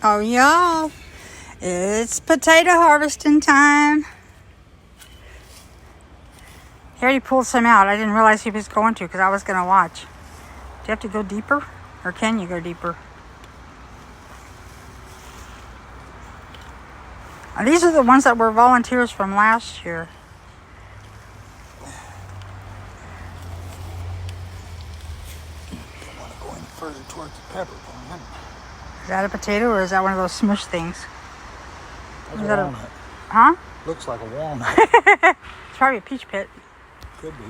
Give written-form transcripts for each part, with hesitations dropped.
Oh, y'all, it's potato harvesting time. He already pulled some out. I didn't realize he was going to because I was going to watch. Do you have to go deeper? Or can you go deeper? And these are the ones that were volunteers from last year. I want to go in further towards the pepper plant. Is that a potato or is that one of those smush things? That's a walnut. Huh? Looks like a walnut. It's probably a peach pit. Could be.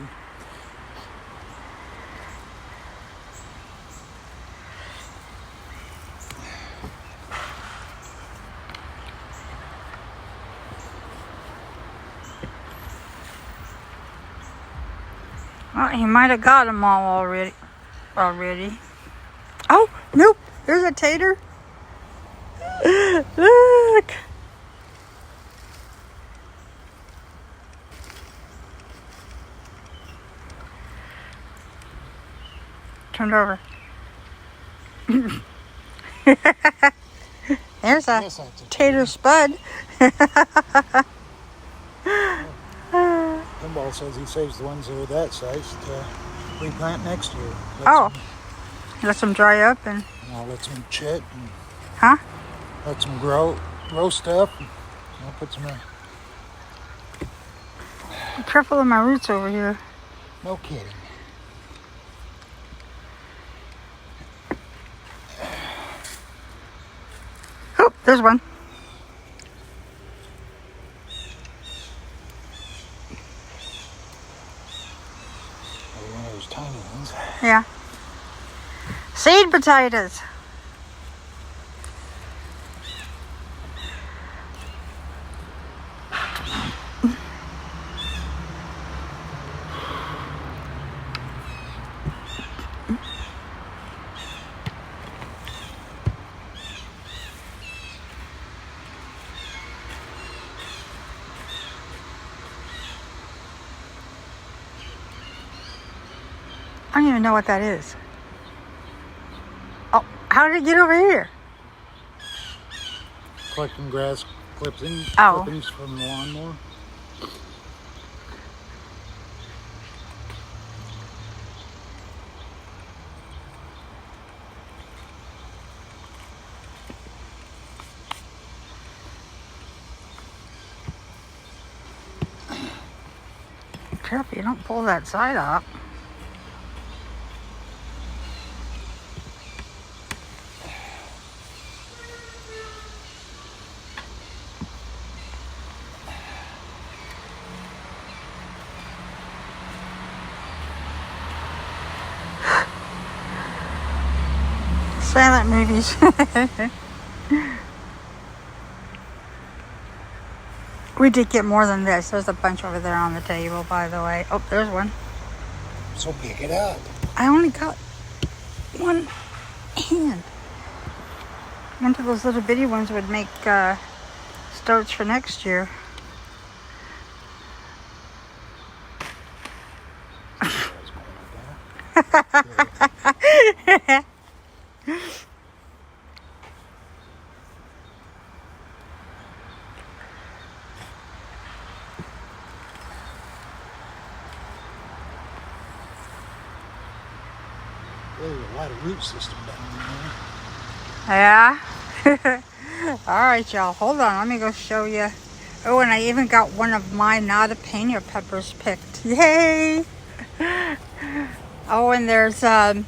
Well, he might have got them all already. Oh, nope. There's a tater. Look. Turned over. There's a tater spud. Gumball says he saves the ones that are that size to replant next year. Let them dry up and I'll let them chit and let them grow stuff. And I'll put some. Be careful of my roots over here. No kidding. Oh, there's one. One of those tiny ones. Yeah. Seed potatoes. I don't even know what that is. Oh, how did it get over here? Collecting grass clippings from the lawnmower. Careful, you don't pull that side up. Silent movies. We did get more than this. There's a bunch over there on the table, by the way. Oh, there's one. So pick it up. I only got one hand. One of those little bitty ones would make starts for next year. Really a lot of root system down there. Yeah. All right, y'all. Hold on. Let me go show you. Oh, and I even got one of my jalapeno peppers picked. Yay! Oh, and there's a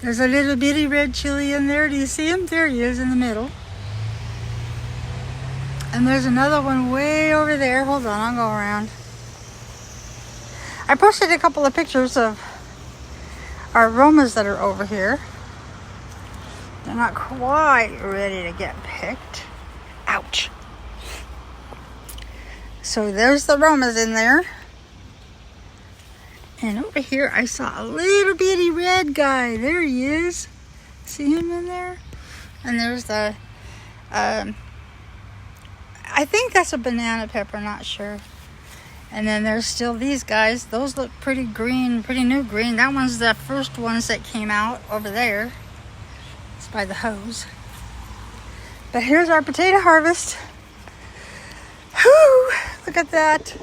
little bitty red chili in there. Do you see him? There he is in the middle. And there's another one way over there. Hold on, I'll go around. I posted a couple of pictures of our aromas that are over here. They're not quite ready to get picked. Ouch. So there's the aromas in there. And over here I saw a little bitty red guy. There he is. See him in there? And there's the, I think that's a banana pepper, not sure. And then there's still these guys. Those look pretty green, pretty new green. That one's the first ones that came out over there. It's by the hose. But here's our potato harvest. Whew, look at that.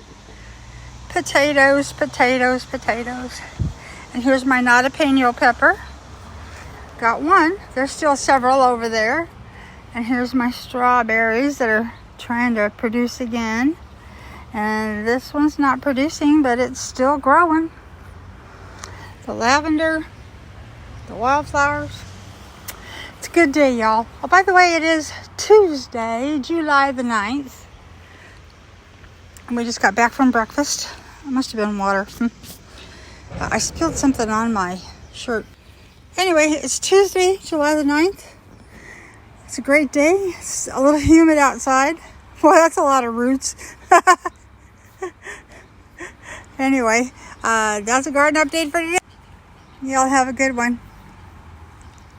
Potatoes, potatoes, potatoes. And here's my jalapeno pepper. Got one. There's still several over there. And here's my strawberries that are trying to produce again. And this one's not producing, but it's still growing. The lavender, the wildflowers. It's a good day, y'all. Oh, by the way, it is Tuesday, July the 9th. And we just got back from breakfast. It must have been water. I spilled something on my shirt. Anyway, it's Tuesday, July the 9th. It's a great day. It's a little humid outside. Boy, that's a lot of roots. Anyway, that's a garden update for today. Y'all have a good one.